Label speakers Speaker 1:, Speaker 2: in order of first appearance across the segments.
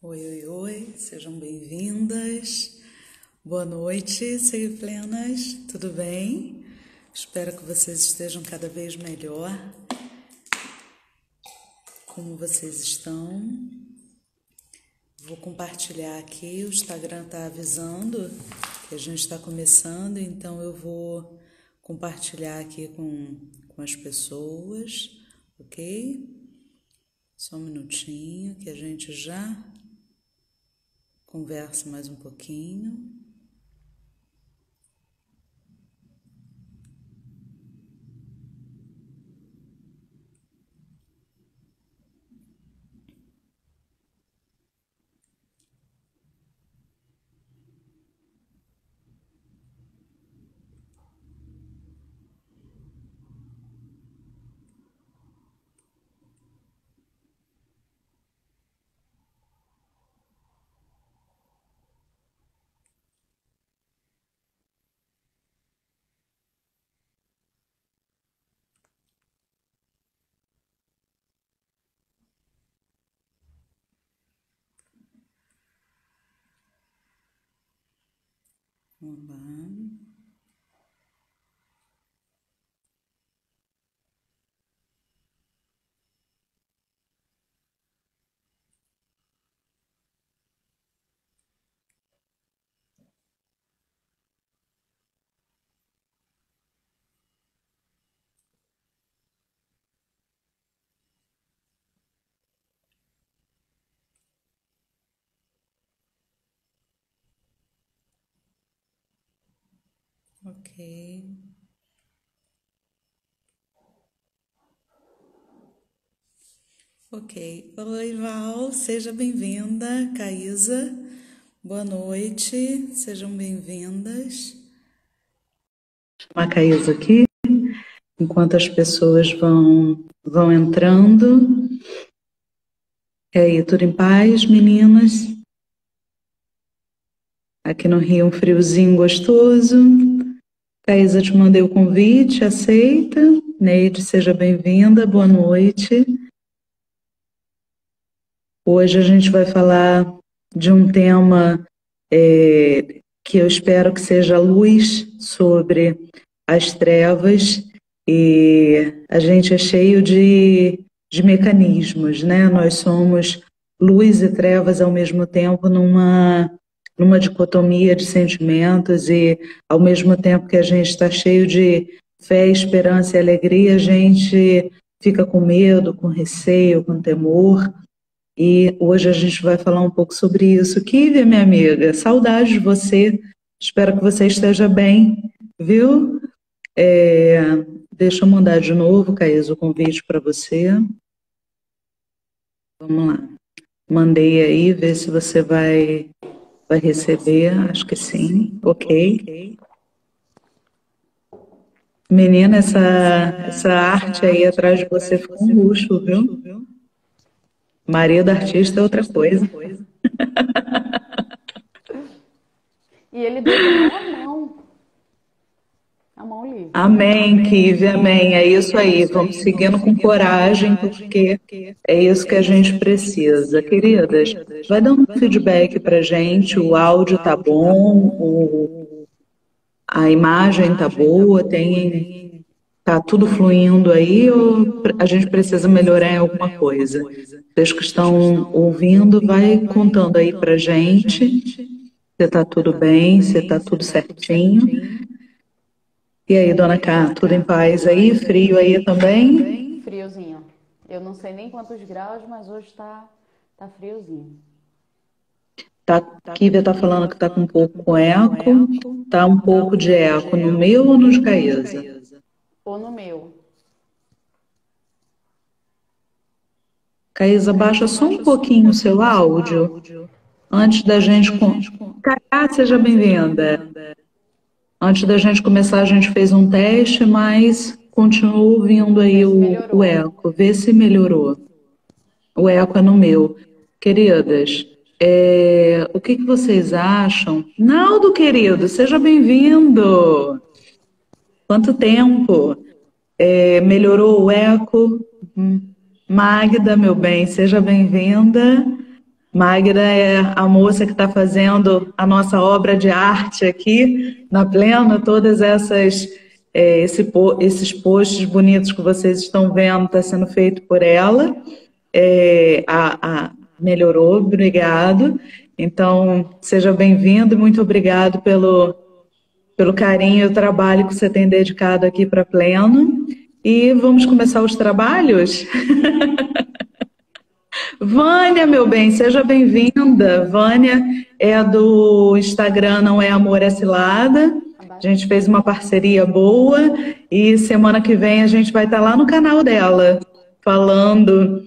Speaker 1: Oi, oi, oi, sejam bem-vindas. Boa noite, Plenas, tudo bem? Espero que vocês estejam cada vez melhor. Como vocês estão? Vou compartilhar aqui, o Instagram está avisando que a gente está começando, então eu vou compartilhar aqui com as pessoas, ok? Só um minutinho que a gente já conversa mais um pouquinho. Vamos lá. Ok. Ok. Oi, Val, seja bem-vinda. Caísa, boa noite, sejam bem-vindas. Vou chamar a Caísa aqui, enquanto as pessoas vão entrando. E aí, tudo em paz, meninas? Aqui no Rio, um friozinho gostoso. Caísa, te mandei o convite, aceita. Neide, seja bem-vinda, boa noite. Hoje a gente vai falar de um tema que eu espero que seja luz sobre as trevas, e a gente é cheio de mecanismos, né? Nós somos luz e trevas ao mesmo tempo numa dicotomia de sentimentos, e ao mesmo tempo que a gente está cheio de fé, esperança e alegria, a gente fica com medo, com receio, com temor. E hoje a gente vai falar um pouco sobre isso. Kívia, minha amiga, saudade de você. Espero que você esteja bem, viu? Deixa eu mandar de novo, Caís, o convite para você. Vamos lá. Mandei aí, vê se você vai receber. Acho que sim. Ok. Menina, essa arte aí atrás de você ficou um luxo, viu? Maria do Artista é outra coisa.
Speaker 2: E ele desenhou a mão livre.
Speaker 1: Amém, Kive, amém. É isso aí. Vamos seguindo com coragem, porque é isso que a gente precisa. Queridas, vai dando feedback pra gente. O áudio tá bom, a imagem tá boa, tá tudo fluindo aí, ou a gente precisa melhorar em alguma coisa? Vocês que estão ouvindo, vai contando aí pra gente se tá tudo bem, se tá tudo certinho. E aí, dona Cá, tudo em paz aí? Frio aí também?
Speaker 2: Friozinho. Eu não sei nem quantos graus, mas hoje tá friozinho.
Speaker 1: Kívia tá falando que tá com um pouco eco. Tá um pouco de eco no meu ou no de Caísa?
Speaker 2: Ou no meu.
Speaker 1: Caísa, baixa só um pouquinho o seu áudio antes da gente... Cacá, seja bem-vinda. Antes da gente começar, a gente fez um teste, mas continua ouvindo aí o eco. Vê se melhorou. O eco é no meu. Queridas, o que vocês acham? Naldo, querido, seja bem-vindo. Quanto tempo? Melhorou o eco? Magda, meu bem, seja bem-vinda. Magda é a moça que está fazendo a nossa obra de arte aqui na Pleno, todas esses posts bonitos que vocês estão vendo está sendo feito por ela. Melhorou, obrigado. Então, seja bem-vindo e muito obrigado pelo carinho e o trabalho que você tem dedicado aqui para Pleno. E vamos começar os trabalhos? Vânia, meu bem, seja bem-vinda. Vânia é do Instagram Não É Amor, É Cilada. A gente fez uma parceria boa e semana que vem a gente vai estar lá no canal dela falando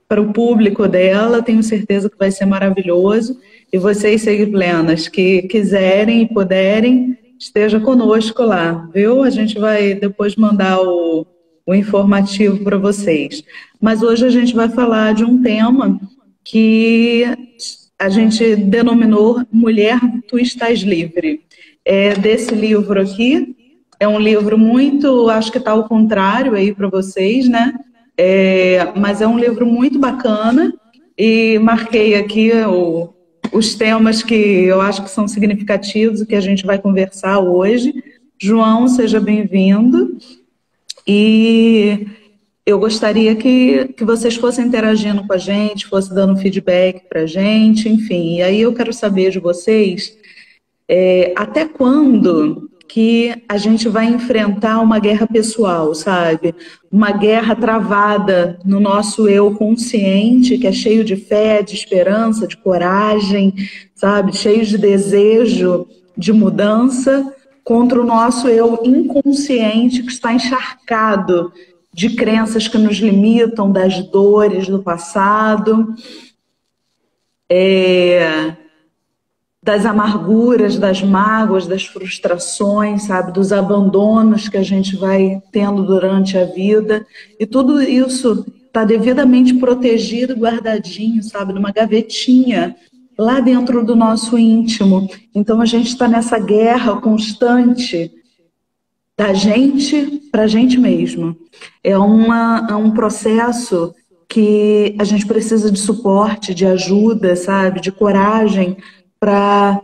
Speaker 1: para o público dela. Tenho certeza que vai ser maravilhoso. E vocês, Seguiplenas, que quiserem e puderem, esteja conosco lá, viu? A gente vai depois mandar o informativo para vocês. Mas hoje a gente vai falar de um tema que a gente denominou Mulher, Tu Estás Livre. É desse livro aqui, é um livro muito, acho que está ao contrário aí para vocês, né? Mas é um livro muito bacana e marquei aqui os temas que eu acho que são significativos e que a gente vai conversar hoje. João, seja bem-vindo. E eu gostaria que vocês fossem interagindo com a gente, fossem dando feedback para a gente, enfim. E aí eu quero saber de vocês até quando que a gente vai enfrentar uma guerra pessoal, sabe? Uma guerra travada no nosso eu consciente, que é cheio de fé, de esperança, de coragem, sabe? Cheio de desejo de mudança, contra o nosso eu inconsciente, que está encharcado de crenças que nos limitam, das dores do passado, das amarguras, das mágoas, das frustrações, sabe, dos abandonos que a gente vai tendo durante a vida. E tudo isso está devidamente protegido e guardadinho, sabe, numa gavetinha lá dentro do nosso íntimo. Então a gente está nessa guerra constante da gente para a gente mesmo. É um processo que a gente precisa de suporte, de ajuda, sabe, de coragem para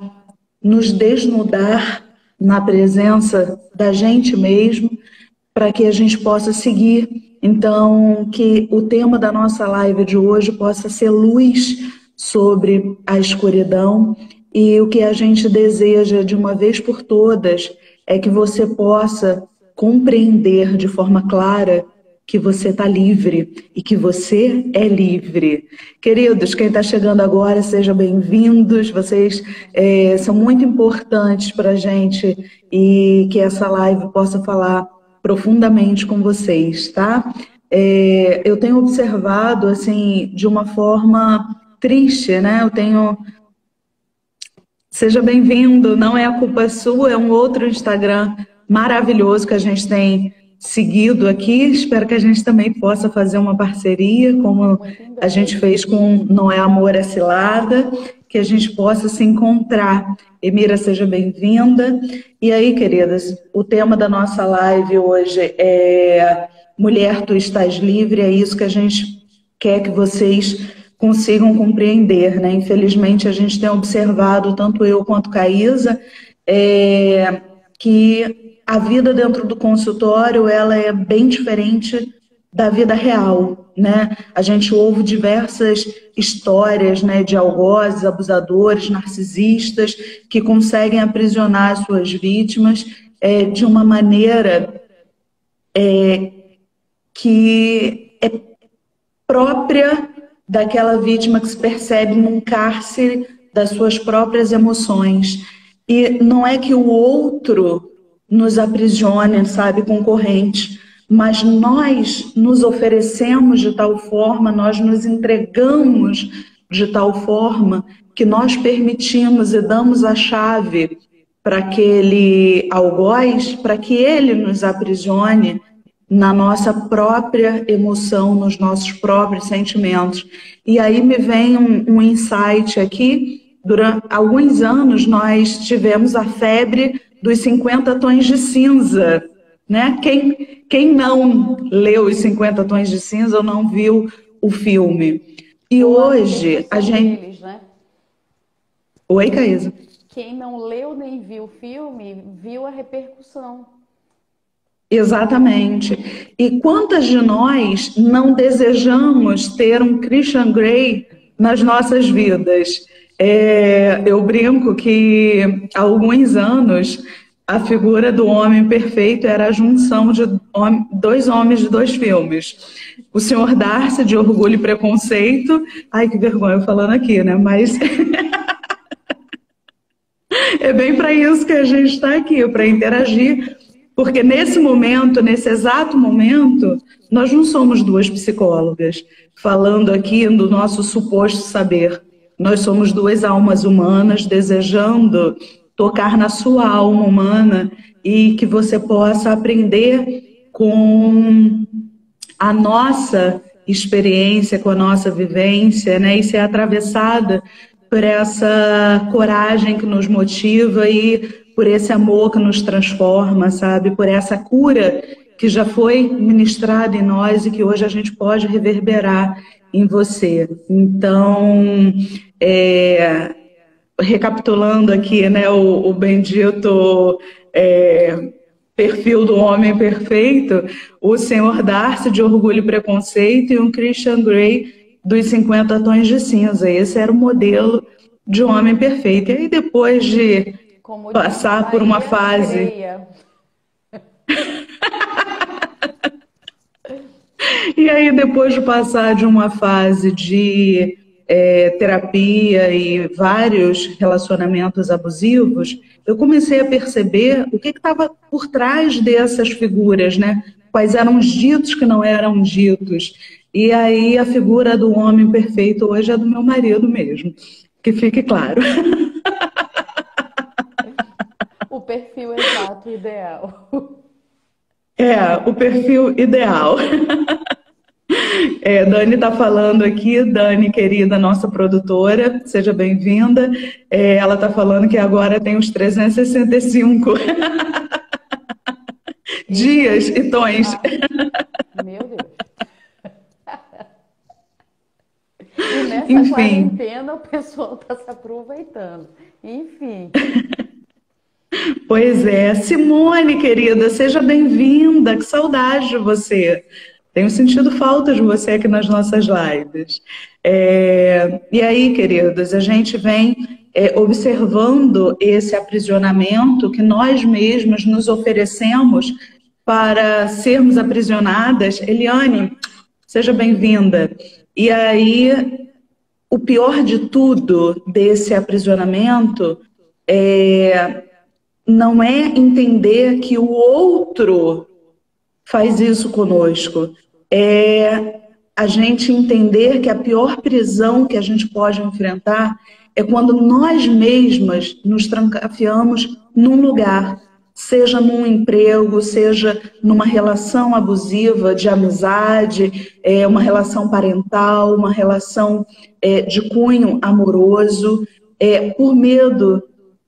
Speaker 1: nos desnudar na presença da gente mesmo, para que a gente possa seguir. Então, que o tema da nossa live de hoje possa ser luz sobre a escuridão, e o que a gente deseja de uma vez por todas é que você possa compreender de forma clara que você está livre e que você é livre. Queridos, quem está chegando agora, sejam bem-vindos. Vocês são muito importantes para a gente e que essa live possa falar profundamente com vocês, tá? Eu tenho observado, assim, de uma forma triste, né? Seja bem-vindo, não é a culpa sua, é um outro Instagram maravilhoso que a gente tem seguido aqui. Espero que a gente também possa fazer uma parceria, como a gente fez com Não É Amor, É Cilada, que a gente possa se encontrar. Emira, seja bem-vinda. E aí, queridas, o tema da nossa live hoje é Mulher, Tu Estás Livre. É isso que a gente quer que vocês consigam compreender, né? Infelizmente, a gente tem observado, tanto eu quanto Caísa, que a vida dentro do consultório, ela é bem diferente da vida real, né? A gente ouve diversas histórias, né, de algozes, abusadores, narcisistas, que conseguem aprisionar suas vítimas de uma maneira que é própria daquela vítima que se percebe num cárcere das suas próprias emoções. E não é que o outro nos aprisione, sabe, com corrente, mas nós nos oferecemos de tal forma, nós nos entregamos de tal forma que nós permitimos e damos a chave para aquele algoz, para que ele nos aprisione na nossa própria emoção, nos nossos próprios sentimentos. E aí me vem um insight aqui. Durante alguns anos nós tivemos a febre dos 50 tons de cinza, né? Quem não leu os 50 tons de cinza ou não viu o filme? E
Speaker 2: ou a
Speaker 1: hoje a
Speaker 2: repercussão
Speaker 1: gente...
Speaker 2: deles, né?
Speaker 1: Oi, Caísa.
Speaker 2: Quem não leu nem viu o filme, viu a repercussão.
Speaker 1: Exatamente. E quantas de nós não desejamos ter um Christian Grey nas nossas vidas? Eu brinco que há alguns anos a figura do homem perfeito era a junção de dois homens de dois filmes. O Senhor Darcy, de Orgulho e Preconceito. Ai, que vergonha eu falando aqui, né? Mas é bem para isso que a gente está aqui, para interagir, porque nesse momento, nesse exato momento, nós não somos duas psicólogas falando aqui do nosso suposto saber. Nós somos duas almas humanas desejando tocar na sua alma humana e que você possa aprender com a nossa experiência, com a nossa vivência, né, e ser atravessada por essa coragem que nos motiva e por esse amor que nos transforma, sabe? Por essa cura que já foi ministrada em nós e que hoje a gente pode reverberar em você. Então, recapitulando aqui, né, o bendito perfil do homem perfeito, o Senhor Darcy, de Orgulho e Preconceito, e um Christian Grey, dos 50 Tons de Cinza. Esse era o modelo de um homem perfeito. E aí, depois de passar por uma fase... E aí, depois de passar de uma fase de terapia e vários relacionamentos abusivos, eu comecei a perceber o que estava por trás dessas figuras, né? Quais eram os ditos que não eram ditos. E aí a figura do homem perfeito hoje é do meu marido mesmo, que fique claro.
Speaker 2: O perfil exato, ideal.
Speaker 1: O perfil ideal. Dani está falando aqui, Dani, querida, nossa produtora, seja bem-vinda. Ela está falando que agora tem os 365 dias e tons.
Speaker 2: Meu Deus. E nessa quarentena o pessoal está se aproveitando. Enfim.
Speaker 1: Pois é. Simone, querida, seja bem-vinda. Que saudade de você. Tenho sentido falta de você aqui nas nossas lives. E aí, queridos, a gente vem observando esse aprisionamento que nós mesmos nos oferecemos para sermos aprisionadas. Eliane, seja bem-vinda. E aí, o pior de tudo desse aprisionamento não é entender que o outro faz isso conosco. É a gente entender que a pior prisão que a gente pode enfrentar é quando nós mesmas nos trancafiamos num lugar, seja num emprego, seja numa relação abusiva de amizade, uma relação parental, uma relação de cunho amoroso, por medo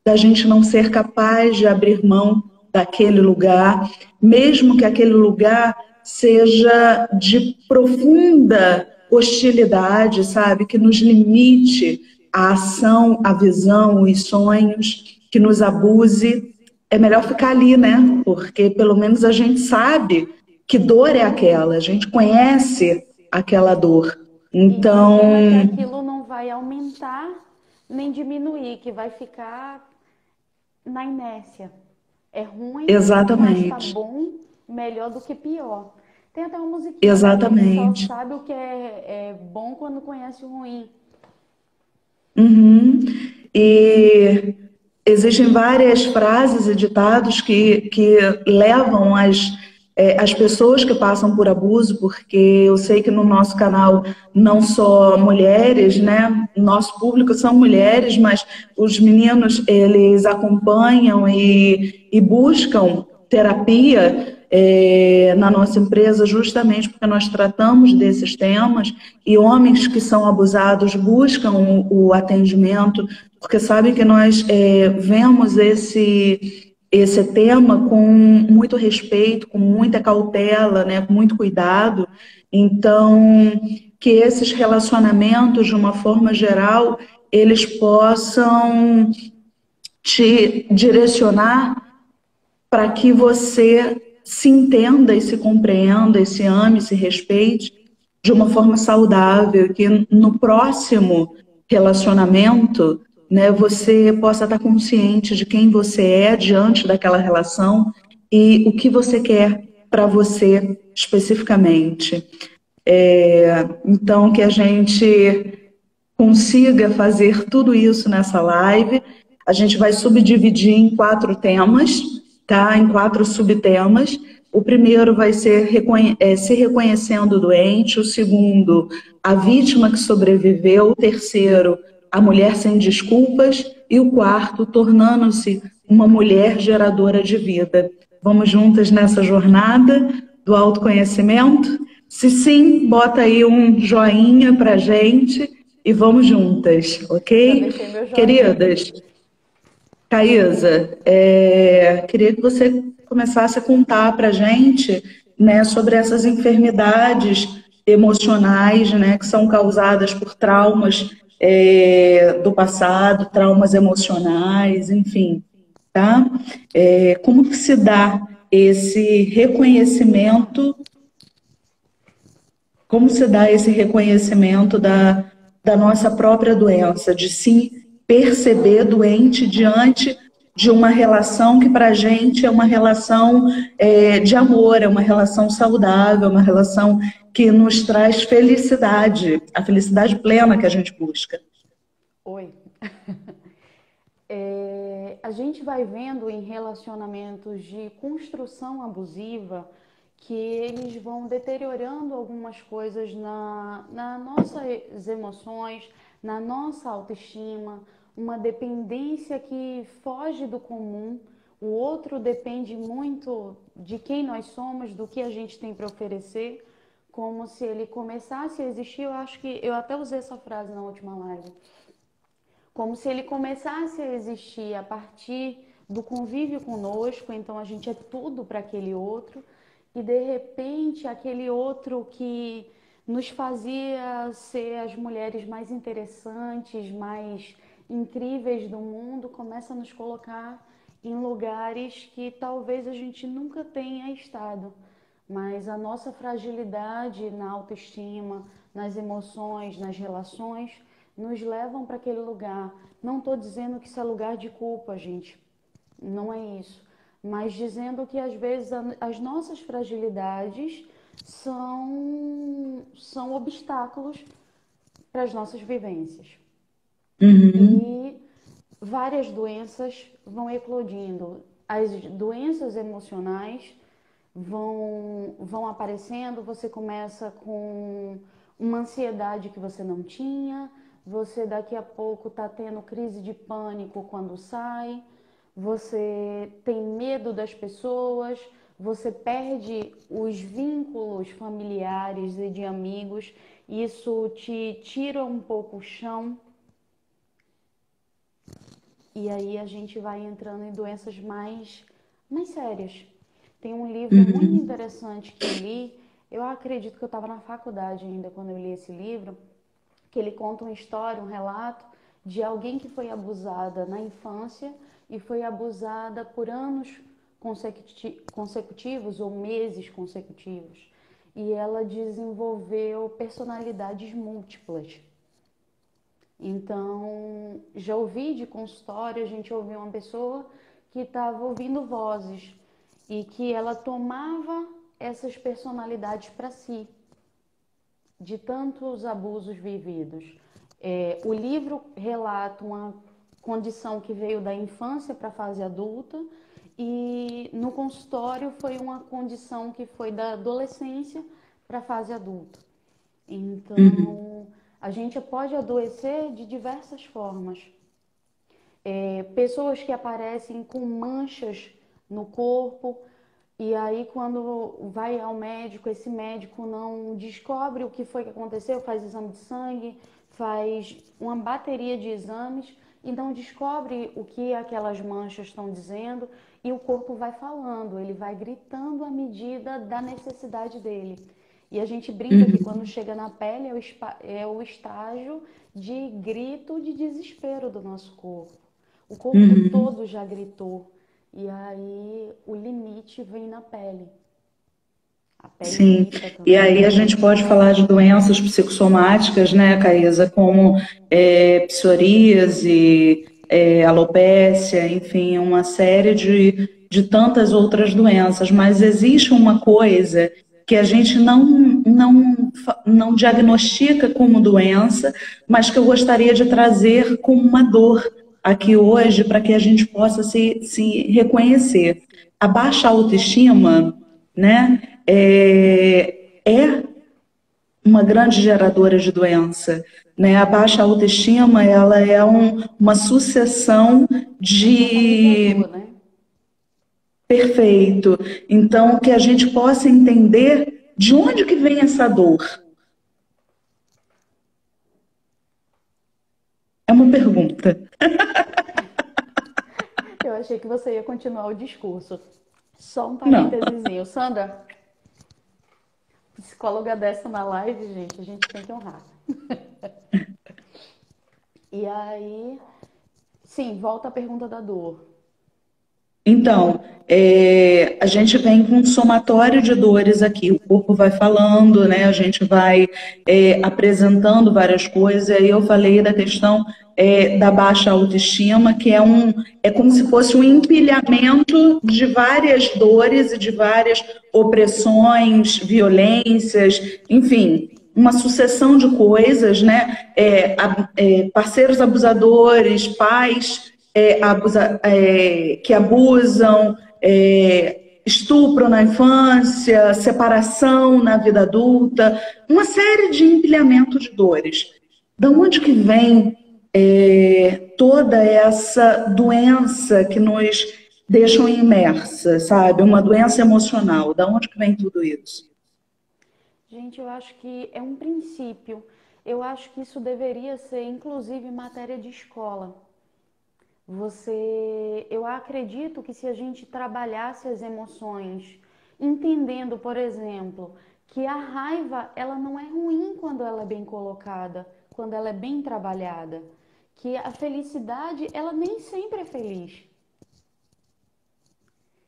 Speaker 1: da gente não ser capaz de abrir mão daquele lugar, mesmo que aquele lugar seja de profunda hostilidade, sabe? Que nos limite a ação, a visão, os sonhos, que nos abuse. É melhor ficar ali, né? Porque pelo menos a gente sabe que dor é aquela, a gente conhece aquela dor. Então...
Speaker 2: E que aquilo não vai aumentar nem diminuir, que vai ficar na inércia. É ruim,
Speaker 1: exatamente,
Speaker 2: mas tá bom, melhor do que pior. Tem até uma musiquinha,
Speaker 1: exatamente,
Speaker 2: que só sabe o que é bom quando conhece o ruim.
Speaker 1: Uhum. E existem várias frases e ditados que levam as pessoas que passam por abuso, porque eu sei que no nosso canal não só mulheres, né? Nosso público são mulheres, mas os meninos, eles acompanham e buscam terapia na nossa empresa justamente porque nós tratamos desses temas, e homens que são abusados buscam o atendimento porque sabem que nós vemos esse esse tema com muito respeito, com muita cautela, né, com muito cuidado. Então, que esses relacionamentos, de uma forma geral, eles possam te direcionar para que você se entenda e se compreenda, e se ame, e se respeite de uma forma saudável, que no próximo relacionamento, né, você possa estar consciente de quem você é diante daquela relação e o que você quer para você especificamente. Então, que a gente consiga fazer tudo isso nessa live. A gente vai subdividir em 4 temas, tá? Em 4 subtemas. O primeiro vai ser se reconhecendo o doente, o segundo, a vítima que sobreviveu, o terceiro, a mulher sem desculpas, e o quarto, tornando-se uma mulher geradora de vida. Vamos juntas nessa jornada do autoconhecimento? Se sim, bota aí um joinha pra gente e vamos juntas,
Speaker 2: Já
Speaker 1: ok?
Speaker 2: deixei meu joinha.
Speaker 1: Queridas, Caísa, queria que você começasse a contar pra gente, né, sobre essas enfermidades emocionais, né, que são causadas por traumas do passado, traumas emocionais, enfim, tá? Como que se dá esse reconhecimento como se dá esse reconhecimento da nossa própria doença, de se perceber doente diante de uma relação que para a gente é uma relação de amor, é uma relação saudável, uma relação que nos traz felicidade, a felicidade plena que a gente busca.
Speaker 2: Oi. A gente vai vendo em relacionamentos de construção abusiva que eles vão deteriorando algumas coisas nas nossas emoções, na nossa autoestima, uma dependência que foge do comum. O outro depende muito de quem nós somos, do que a gente tem para oferecer, como se ele começasse a existir. Eu acho que eu até usei essa frase na última live, como se ele começasse a existir a partir do convívio conosco, então a gente é tudo para aquele outro, e de repente aquele outro que nos fazia ser as mulheres mais interessantes, mais incríveis do mundo, começa a nos colocar em lugares que talvez a gente nunca tenha estado. Mas a nossa fragilidade na autoestima, nas emoções, nas relações, nos levam para aquele lugar. Não estou dizendo que isso é lugar de culpa, gente. Não é isso. Mas dizendo que às vezes as nossas fragilidades são obstáculos para as nossas vivências.
Speaker 1: Uhum,
Speaker 2: E várias doenças vão eclodindo. As doenças emocionais vão aparecendo, você começa com uma ansiedade que você não tinha, você daqui a pouco está tendo crise de pânico quando sai, você tem medo das pessoas, você perde os vínculos familiares e de amigos, isso te tira um pouco o chão. E aí a gente vai entrando em doenças mais sérias. Tem um livro muito
Speaker 1: uhum,
Speaker 2: interessante que eu li, eu acredito que eu estava na faculdade ainda quando eu li esse livro, que ele conta uma história, um relato de alguém que foi abusada na infância e foi abusada por anos consecutivos ou meses consecutivos. E ela desenvolveu personalidades múltiplas. Então, já ouvi de consultório, a gente ouviu uma pessoa que estava ouvindo vozes e que ela tomava essas personalidades para si, de tantos abusos vividos. O livro relata uma condição que veio da infância para a fase adulta e no consultório foi uma condição que foi da adolescência para a fase adulta.
Speaker 1: uhum,
Speaker 2: Então, a gente pode adoecer de diversas formas. Pessoas que aparecem com manchas no corpo, e aí quando vai ao médico, esse médico não descobre o que foi que aconteceu, faz exame de sangue, faz uma bateria de exames e não descobre o que aquelas manchas estão dizendo, e o corpo vai falando, ele vai gritando à medida da necessidade dele. E a gente brinca que quando chega na pele é o estágio de grito de desespero do nosso corpo. O corpo todo já gritou. E aí o limite vem na pele. A pele
Speaker 1: Sim,
Speaker 2: grita
Speaker 1: e
Speaker 2: também.
Speaker 1: aí a gente pode falar de doenças psicossomáticas, né, Caísa, como psoríase, alopécia, enfim, uma série de tantas outras doenças, mas existe uma coisa que a gente não diagnostica como doença, mas que eu gostaria de trazer como uma dor aqui hoje para que a gente possa se reconhecer. A baixa autoestima, né? É uma grande geradora de doença, né? A baixa autoestima, ela é uma sucessão de
Speaker 2: Catalisador, né?
Speaker 1: perfeito. Então, que a gente possa entender de onde que vem essa dor. É uma pergunta.
Speaker 2: Eu achei que você ia continuar o discurso. Só um
Speaker 1: Não.
Speaker 2: parênteses. Sandra, psicóloga dessa na live, gente, a gente tem que honrar. E aí, sim, volta à pergunta da dor.
Speaker 1: Então, a gente vem com um somatório de dores aqui, o corpo vai falando, né? A gente vai apresentando várias coisas, e aí eu falei da questão da baixa autoestima, que é como se fosse um empilhamento de várias dores e de várias opressões, violências, enfim, uma sucessão de coisas, né? Parceiros abusadores, pais que abusam, estupro na infância, separação na vida adulta, uma série de empilhamento de dores. Da onde que vem toda essa doença que nos deixam imersa, sabe? Uma doença emocional. Da onde que vem tudo isso?
Speaker 2: Gente, eu acho que é um princípio. Eu acho que isso deveria ser, inclusive, matéria de escola. Eu acredito que se a gente trabalhasse as emoções, entendendo, por exemplo, que a raiva, ela não é ruim quando ela é bem colocada, quando ela é bem trabalhada, que a felicidade, ela nem sempre é feliz.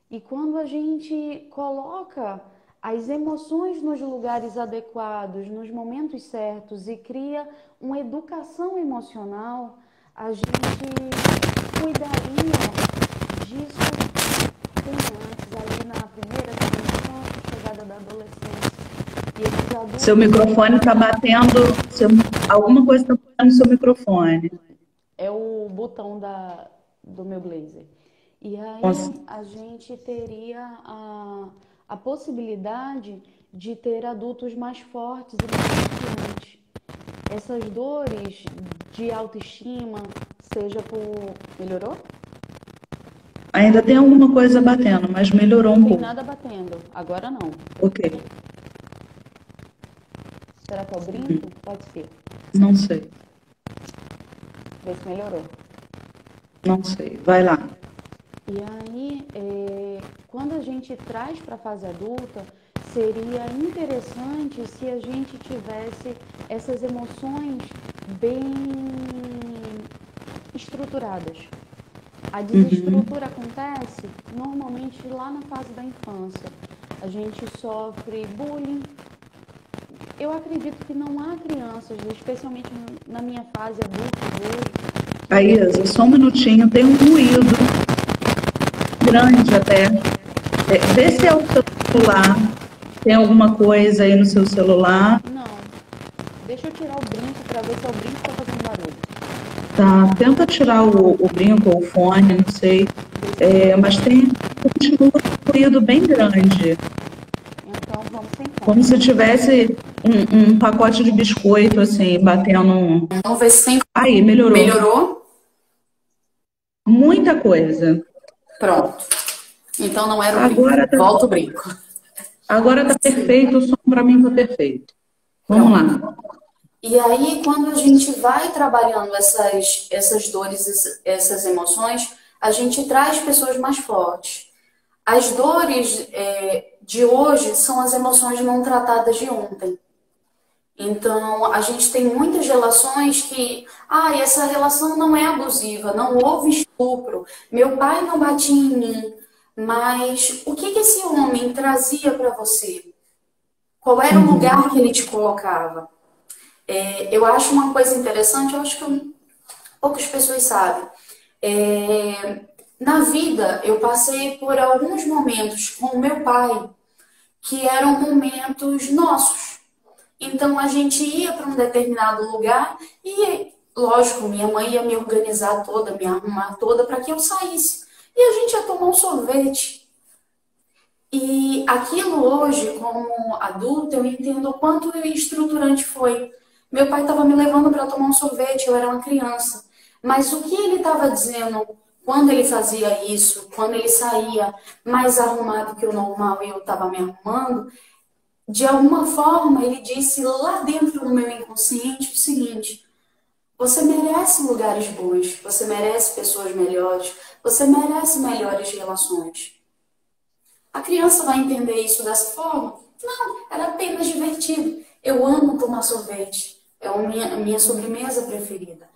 Speaker 2: E quando a gente coloca as emoções nos lugares adequados, nos momentos certos e cria uma educação emocional, a gente cuidaria disso bem antes, ali na primeira, segunda infância, chegada da adolescência. E esses adultos...
Speaker 1: Seu microfone está batendo, alguma coisa está batendo no seu microfone.
Speaker 2: É o botão do meu blazer. E aí a gente teria a possibilidade de ter adultos mais fortes e mais confiantes. Essas dores de autoestima, seja por... Melhorou?
Speaker 1: Ainda tem alguma coisa batendo, mas melhorou um
Speaker 2: Não tem
Speaker 1: pouco.
Speaker 2: nada batendo. Agora não.
Speaker 1: Ok.
Speaker 2: Será que é o brinco? Pode ser.
Speaker 1: Não sei.
Speaker 2: Vê se melhorou.
Speaker 1: Não sei. Vai lá.
Speaker 2: E aí, quando a gente traz para a fase adulta, seria interessante se a gente tivesse essas emoções bem estruturadas. A desestrutura acontece normalmente lá na fase da infância. A gente sofre bullying. Eu acredito que não há crianças, especialmente na minha fase adulta hoje.
Speaker 1: Caísa, só um minutinho, tem um ruído grande até. Vê se é o seu celular. Tem alguma coisa aí no seu celular?
Speaker 2: Não. Deixa eu tirar o brinco para ver se é o brinco que está fazendo barulho.
Speaker 1: Tá, tenta tirar o brinco ou o fone, não sei. Mas continua um ruído bem grande.
Speaker 2: Então vamos sem fone.
Speaker 1: Como se tivesse um pacote de biscoito, assim, batendo.
Speaker 2: Vamos ver se tem.
Speaker 1: Aí, melhorou.
Speaker 2: Melhorou?
Speaker 1: Muita coisa.
Speaker 2: Pronto. Então não era o
Speaker 1: Agora
Speaker 2: brinco. Volta o brinco.
Speaker 1: Agora tá perfeito, o som para mim tá perfeito. Vamos lá.
Speaker 2: E aí, quando a gente vai trabalhando essas dores, essas emoções, a gente traz pessoas mais fortes. As dores de hoje são as emoções não tratadas de ontem. Então, a gente tem muitas relações que, essa relação não é abusiva, não houve estupro, meu pai não batia em mim, mas o que esse homem trazia para você? Qual era o lugar que ele te colocava? Eu acho uma coisa interessante, eu acho que poucas pessoas sabem. Na vida, eu passei por alguns momentos com o meu pai que eram momentos nossos. Então, a gente ia para um determinado lugar e, lógico, minha mãe ia me organizar toda, me arrumar toda para que eu saísse. E a gente ia tomar um sorvete. E aquilo hoje, como adulta, eu entendo o quanto estruturante foi. Meu pai estava me levando para tomar um sorvete, eu era uma criança. Mas o que ele estava dizendo quando ele fazia isso, quando ele saía mais arrumado que o normal e eu estava me arrumando, de alguma forma ele disse lá dentro do meu inconsciente o seguinte: você merece lugares bons, você merece pessoas melhores, você merece melhores relações. A criança vai entender isso dessa forma? Não, era apenas divertido. Eu amo tomar sorvete, é a minha sobremesa preferida.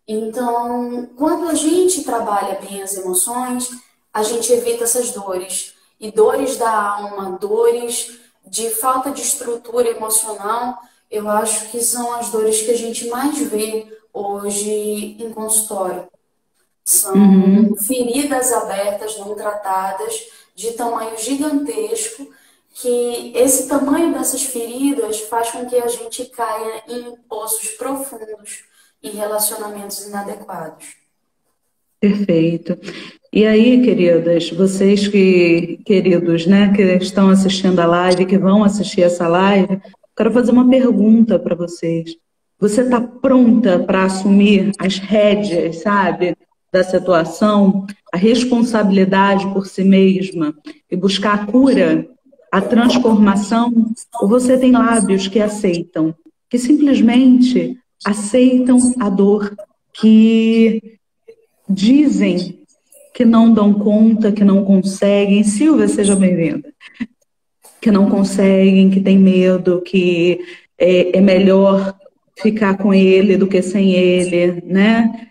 Speaker 2: Então, quando a gente trabalha bem as emoções, a gente evita essas dores. E dores da alma, dores de falta de estrutura emocional, eu acho que são as dores que a gente mais vê hoje em consultório. São feridas abertas, não tratadas, de tamanho gigantesco, que esse tamanho dessas feridas faz com que a gente caia em poços profundos, em relacionamentos inadequados.
Speaker 1: Perfeito. E aí, queridas, vocês queridos, né, que estão assistindo a live, que vão assistir essa live, quero fazer uma pergunta para vocês. Você está pronta para assumir as rédeas, sabe, da situação, a responsabilidade por si mesma e buscar a cura, a transformação? Ou você tem lábios que aceitam, que simplesmente aceitam a dor, que dizem que não dão conta, que não conseguem? Silvia, seja bem-vinda. Que não conseguem, que tem medo, que é melhor ficar com ele do que sem ele, né?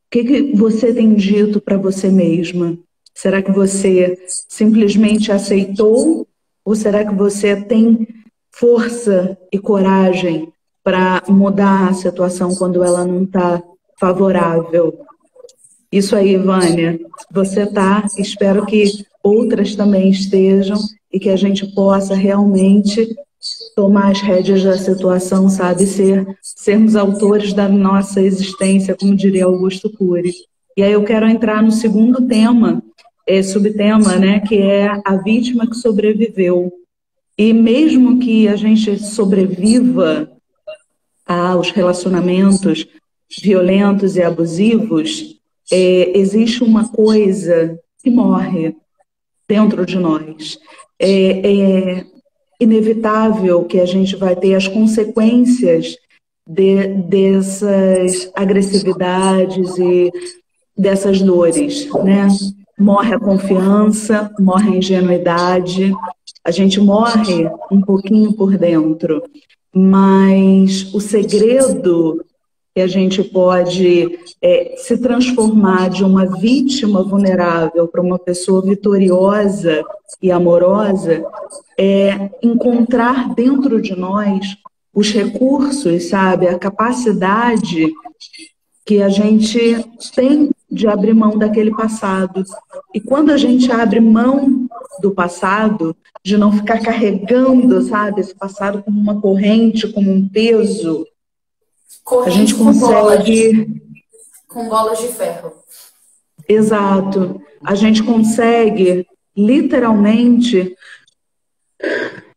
Speaker 1: O que você tem dito para você mesma? Será que você simplesmente aceitou? Ou será que você tem força e coragem para mudar a situação quando ela não está favorável? Isso aí, Vânia, você tá, espero que outras também estejam e que a gente possa realmente tomar as rédeas da situação, sabe? Sermos autores da nossa existência, como diria Augusto Cury. E aí eu quero entrar no segundo tema, subtema, né, que é a vítima que sobreviveu. E mesmo que a gente sobreviva aos relacionamentos violentos e abusivos, existe uma coisa que morre dentro de nós. É inevitável que a gente vai ter as consequências dessas agressividades e dessas dores, né? Morre a confiança, morre a ingenuidade, a gente morre um pouquinho por dentro, mas o segredo que a gente pode se transformar de uma vítima vulnerável para uma pessoa vitoriosa e amorosa é encontrar dentro de nós os recursos, sabe, a capacidade que a gente tem de abrir mão daquele passado. E quando a gente abre mão do passado, de não ficar carregando, sabe, esse passado como uma corrente, como um peso, a gente consegue...
Speaker 2: Com bolas de ferro.
Speaker 1: Exato. A gente consegue, literalmente,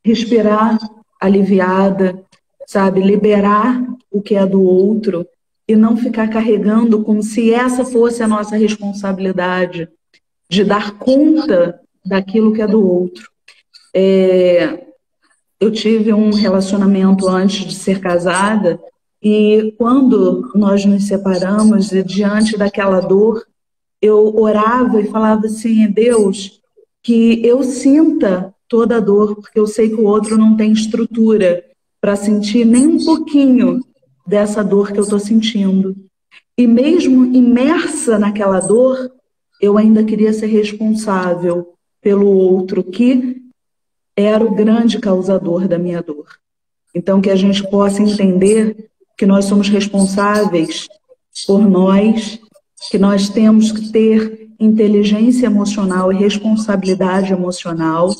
Speaker 1: respirar aliviada, sabe? Liberar o que é do outro e não ficar carregando como se essa fosse a nossa responsabilidade de dar conta daquilo que é do outro. Eu tive um relacionamento antes de ser casada e quando nós nos separamos e diante daquela dor, eu orava e falava assim: Deus, que eu sinta toda a dor, porque eu sei que o outro não tem estrutura para sentir nem um pouquinho dessa dor que eu estou sentindo. E mesmo imersa naquela dor, eu ainda queria ser responsável pelo outro, que era o grande causador da minha dor. Então, que a gente possa entender que nós somos responsáveis por nós, que nós temos que ter inteligência emocional e responsabilidade emocional.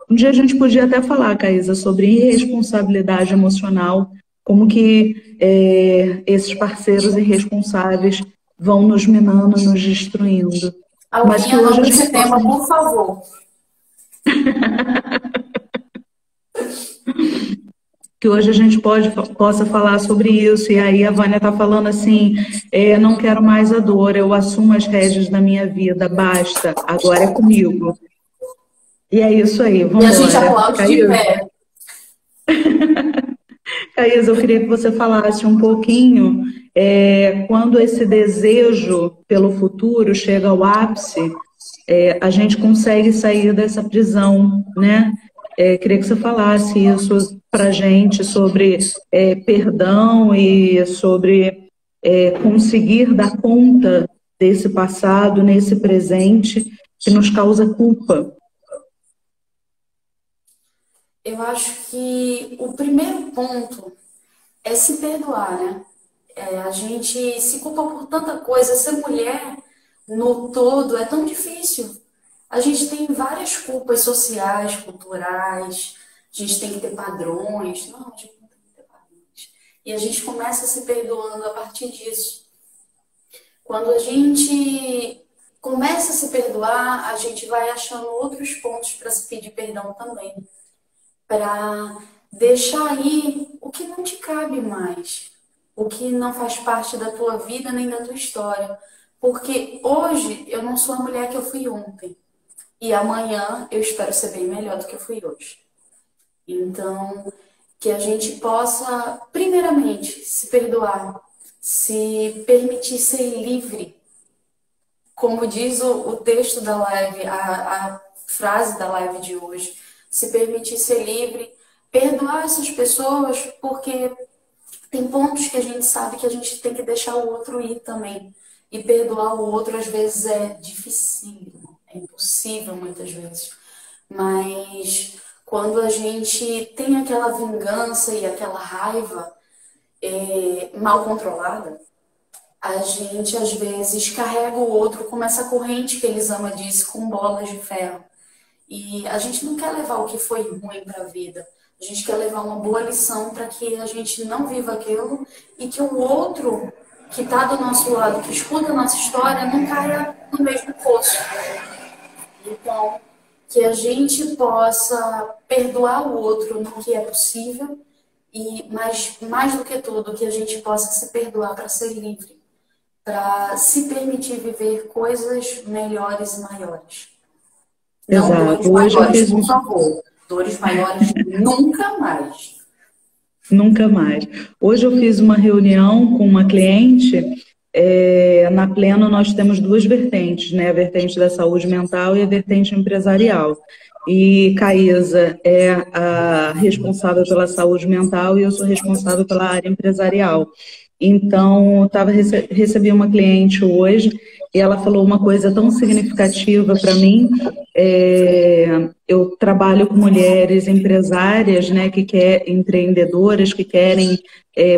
Speaker 1: Um dia a gente podia até falar, Caísa, sobre irresponsabilidade emocional, como que esses parceiros irresponsáveis vão nos minando, nos destruindo. Mas que
Speaker 3: Alguém
Speaker 1: hoje a
Speaker 3: anota
Speaker 1: gente
Speaker 3: esse tema, por favor.
Speaker 1: que hoje a gente possa falar sobre isso. E aí a Vânia está falando assim, não quero mais a dor, eu assumo as rédeas da minha vida, basta, agora é comigo. E é isso aí, vamos embora.
Speaker 3: E a gente aplaude de pé.
Speaker 1: Caísa, eu queria que você falasse um pouquinho, quando esse desejo pelo futuro chega ao ápice, a gente consegue sair dessa prisão, né? Queria que você falasse isso para a gente sobre perdão e sobre conseguir dar conta desse passado, nesse presente, que nos causa culpa.
Speaker 3: Eu acho que o primeiro ponto é se perdoar, né? A gente se culpa por tanta coisa. Ser mulher no todo é tão difícil. A gente tem várias culpas sociais, culturais, a gente tem que ter padrões. Não, a gente não tem que ter padrões. E a gente começa se perdoando a partir disso. Quando a gente começa a se perdoar, a gente vai achando outros pontos para se pedir perdão também. Para deixar aí o que não te cabe mais, o que não faz parte da tua vida nem da tua história. Porque hoje eu não sou a mulher que eu fui ontem. E amanhã eu espero ser bem melhor do que eu fui hoje. Então, que a gente possa, primeiramente, se perdoar, se permitir ser livre. Como diz o texto da live, a frase da live de hoje, se permitir ser livre, perdoar essas pessoas, porque tem pontos que a gente sabe que a gente tem que deixar o outro ir também. E perdoar o outro, às vezes, é dificílimo, é impossível muitas vezes. Mas quando a gente tem aquela vingança e aquela raiva mal controlada, a gente, às vezes, carrega o outro como essa corrente que Elisama disse, com bolas de ferro. E a gente não quer levar o que foi ruim para a vida. A gente quer levar uma boa lição para que a gente não viva aquilo e que o outro que está do nosso lado, que escuta a nossa história, não caia no mesmo poço. Então, que a gente possa perdoar o outro no que é possível e, mais do que tudo, que a gente possa se perdoar para ser livre, para se permitir viver coisas melhores e maiores. Não
Speaker 1: Exato.
Speaker 3: dores maiores, por favor. Dores maiores nunca mais.
Speaker 1: Nunca mais. Hoje eu fiz uma reunião com uma cliente. Na Pleno nós temos duas vertentes, né? A vertente da saúde mental e a vertente empresarial. E Caísa é a responsável pela saúde mental e eu sou responsável pela área empresarial. Então, recebi uma cliente hoje e ela falou uma coisa tão significativa para mim. Eu trabalho com mulheres empresárias, né, empreendedoras que querem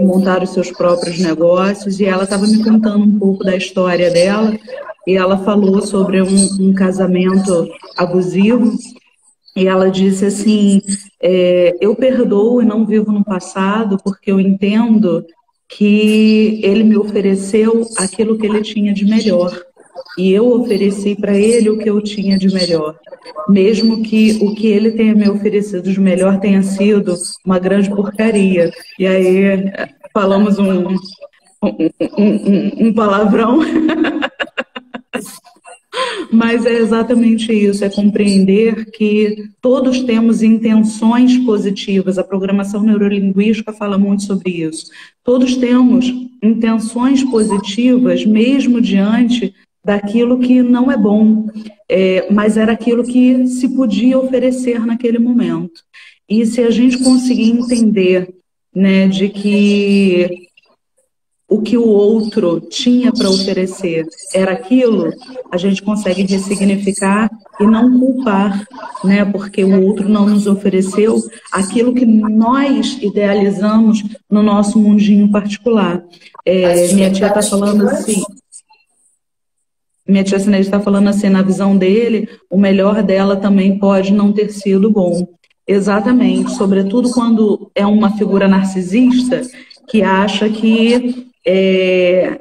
Speaker 1: montar os seus próprios negócios, e ela estava me contando um pouco da história dela, e ela falou sobre um casamento abusivo, e ela disse assim, eu perdoo e não vivo no passado porque eu entendo que ele me ofereceu aquilo que ele tinha de melhor. E eu ofereci para ele o que eu tinha de melhor. Mesmo que o que ele tenha me oferecido de melhor tenha sido uma grande porcaria. E aí falamos um palavrão. Mas é exatamente isso, é compreender que todos temos intenções positivas. A programação neurolinguística fala muito sobre isso. Todos temos intenções positivas, mesmo diante daquilo que não é bom, mas era aquilo que se podia oferecer naquele momento. E se a gente conseguir entender, né, de que o que o outro tinha para oferecer era aquilo, a gente consegue ressignificar e não culpar, né? Porque o outro não nos ofereceu aquilo que nós idealizamos no nosso mundinho particular. Minha tia está falando assim. Minha tia Cineide está falando assim, na visão dele, o melhor dela também pode não ter sido bom. Exatamente, sobretudo quando é uma figura narcisista que acha que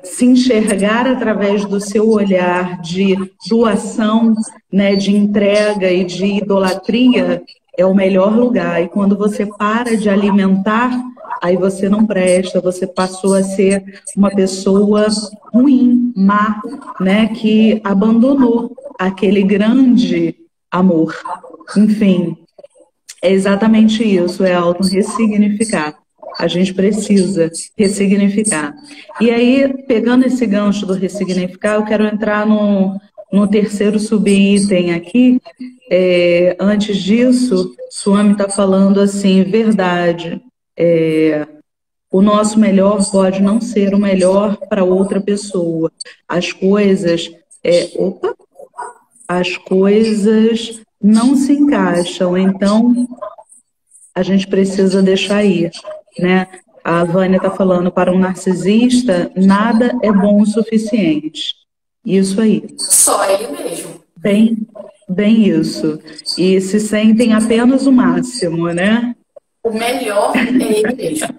Speaker 1: se enxergar através do seu olhar de doação, né, de entrega e de idolatria é o melhor lugar. E quando você para de alimentar, aí você não presta, você passou a ser uma pessoa ruim, má, né, que abandonou aquele grande amor. Enfim, é exatamente isso, é auto-ressignificar. A gente precisa ressignificar. E aí, pegando esse gancho do ressignificar, eu quero entrar no terceiro subitem aqui. Antes disso, Swami está falando assim, verdade, o nosso melhor pode não ser o melhor para outra pessoa. As coisas não se encaixam, então a gente precisa deixar ir, né? A Vânia está falando, para um narcisista, nada é bom o suficiente. Isso aí.
Speaker 3: Só ele mesmo.
Speaker 1: Bem isso. E se sentem apenas o máximo, né?
Speaker 3: O melhor é ele mesmo.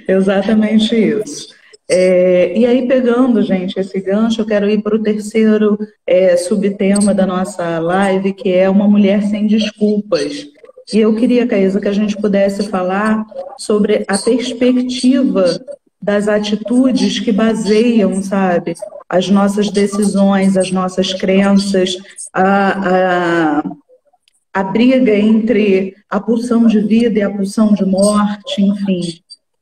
Speaker 1: Exatamente isso. E aí, pegando, gente, esse gancho, eu quero ir para o terceiro subtema da nossa live, que é uma mulher sem desculpas. E eu queria, Caísa, que a gente pudesse falar sobre a perspectiva das atitudes que baseiam, sabe, as nossas decisões, as nossas crenças, a briga entre a pulsão de vida e a pulsão de morte, enfim.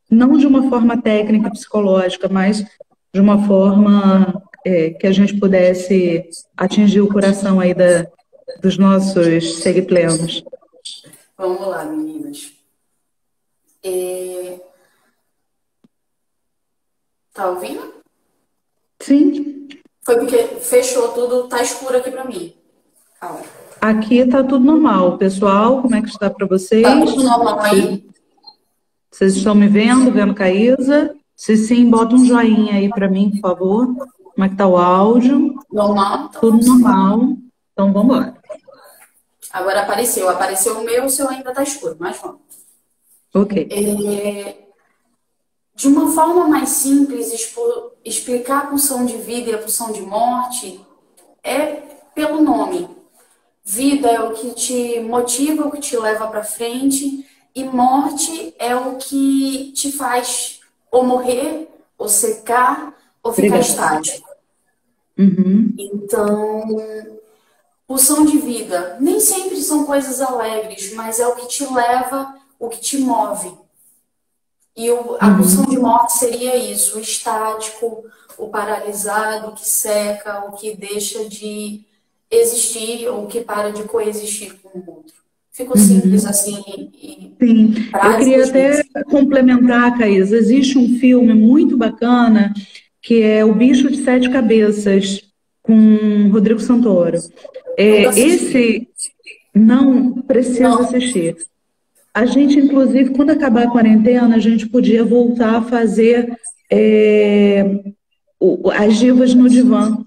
Speaker 1: Não de uma forma técnica e psicológica, mas de uma forma que a gente pudesse atingir o coração aí dos nossos segplenos.
Speaker 3: Vamos lá, meninas. Tá ouvindo?
Speaker 1: Sim.
Speaker 3: Foi porque fechou tudo, tá escuro aqui pra mim. Calma.
Speaker 1: Aqui tá tudo normal. Pessoal, como é que está para vocês?
Speaker 3: Tá tudo normal aí?
Speaker 1: Vocês estão me vendo Caísa? Se sim, bota um joinha aí para mim, por favor. Como é que tá o áudio?
Speaker 3: Normal? Então
Speaker 1: tudo normal. Então, vamos lá.
Speaker 3: Agora apareceu o meu, o seu ainda tá escuro, mas vamos.
Speaker 1: Ok.
Speaker 3: De uma forma mais simples, explicar a pulsão de vida e a pulsão de morte é pelo nome. Vida é o que te motiva, o que te leva para frente, e morte é o que te faz ou morrer, ou secar, ou ficar estático.
Speaker 1: Uhum.
Speaker 3: Então, pulsão de vida nem sempre são coisas alegres, mas é o que te leva, o que te move. E a pulsão de morte seria isso, o estático, o paralisado, o que seca, o que deixa de existir ou que para de coexistir com o outro. Ficou simples assim.
Speaker 1: Sim, eu queria até complementar, Caísa. Existe um filme muito bacana que é O Bicho de Sete Cabeças, com Rodrigo Santoro. Esse não precisa assistir. A gente, inclusive, quando acabar a quarentena, a gente podia voltar a fazer as divas no divã,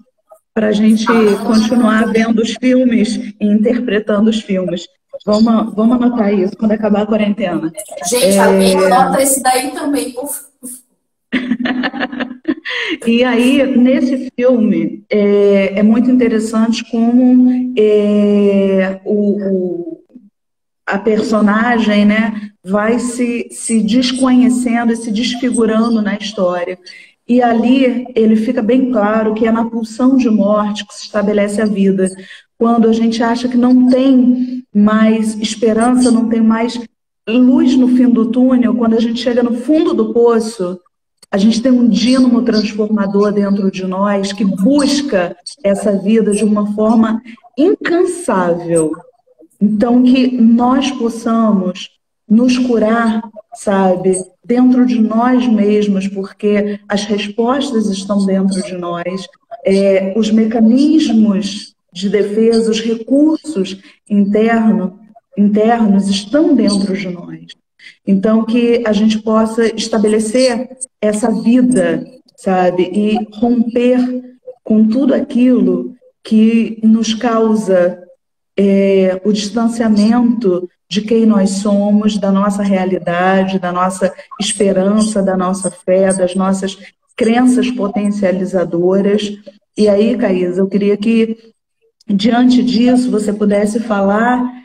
Speaker 1: para a gente continuar vendo os filmes e interpretando os filmes. Vamos anotar isso quando acabar a quarentena.
Speaker 3: Gente, alguém anota esse daí também, por favor.
Speaker 1: E aí, nesse filme, é muito interessante como a personagem, né, vai se desconhecendo e se desfigurando na história. E ali ele fica bem claro que é na pulsão de morte que se estabelece a vida. Quando a gente acha que não tem mais esperança, não tem mais luz no fim do túnel, quando a gente chega no fundo do poço, A gente tem um dínamo transformador dentro de nós que busca essa vida de uma forma incansável. Então, que nós possamos nos curar, sabe, dentro de nós mesmos, porque as respostas estão dentro de nós, os mecanismos de defesa, os recursos internos estão dentro de nós. Então, que a gente possa estabelecer essa vida, sabe, e romper com tudo aquilo que nos causa o distanciamento de quem nós somos, da nossa realidade, da nossa esperança, da nossa fé, das nossas crenças potencializadoras. E aí, Caísa, eu queria que, diante disso, você pudesse falar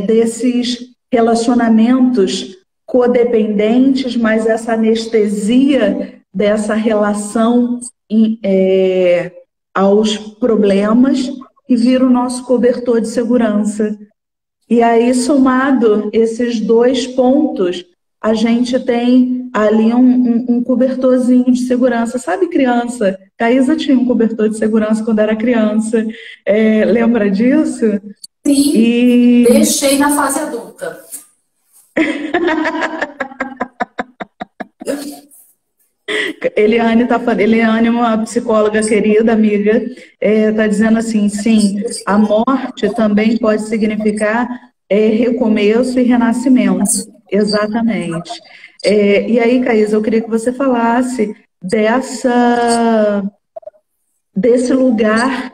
Speaker 1: desses relacionamentos codependentes, mas essa anestesia dessa relação aos problemas que vira o nosso cobertor de segurança. E aí, somado esses dois pontos, a gente tem ali um cobertorzinho de segurança. Sabe, criança? Caísa tinha um cobertor de segurança quando era criança. Lembra disso?
Speaker 3: Sim, deixei na fase adulta.
Speaker 1: Eliane é uma psicóloga querida, amiga, está dizendo assim, sim, a morte também pode significar recomeço e renascimento. Exatamente. E aí, Caísa, eu queria que você falasse desse lugar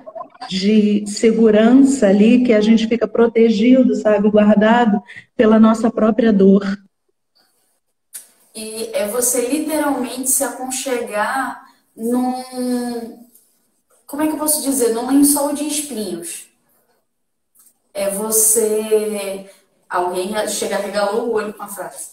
Speaker 1: de segurança ali, que a gente fica protegido, sabe, guardado pela nossa própria dor.
Speaker 3: E é você literalmente se aconchegar como é que eu posso dizer? Num lençol de espinhos. É você... Alguém chega, regalou o olho com a frase.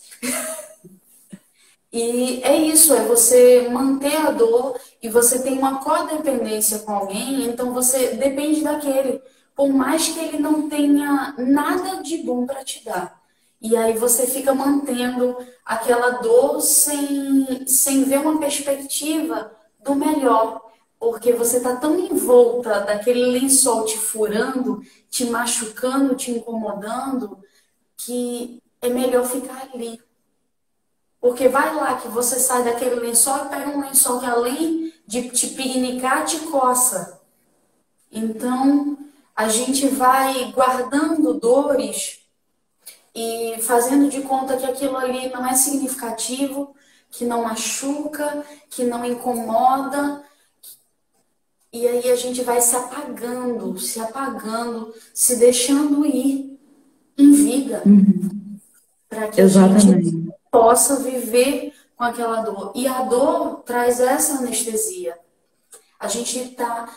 Speaker 3: E é isso, é você manter a dor e você tem uma codependência com alguém, então você depende daquele, por mais que ele não tenha nada de bom para te dar. E aí você fica mantendo aquela dor sem ver uma perspectiva do melhor. Porque você está tão envolta daquele lençol te furando, te machucando, te incomodando, que é melhor ficar ali. Porque vai lá que você sai daquele lençol e pega um lençol que além de te pinicar, te coça. Então, a gente vai guardando dores e fazendo de conta que aquilo ali não é significativo, que não machuca, que não incomoda. E aí a gente vai se apagando, se deixando ir em vida. Para que
Speaker 1: Exatamente.
Speaker 3: a gente possa viver com aquela dor. E a dor traz essa anestesia. A gente tá...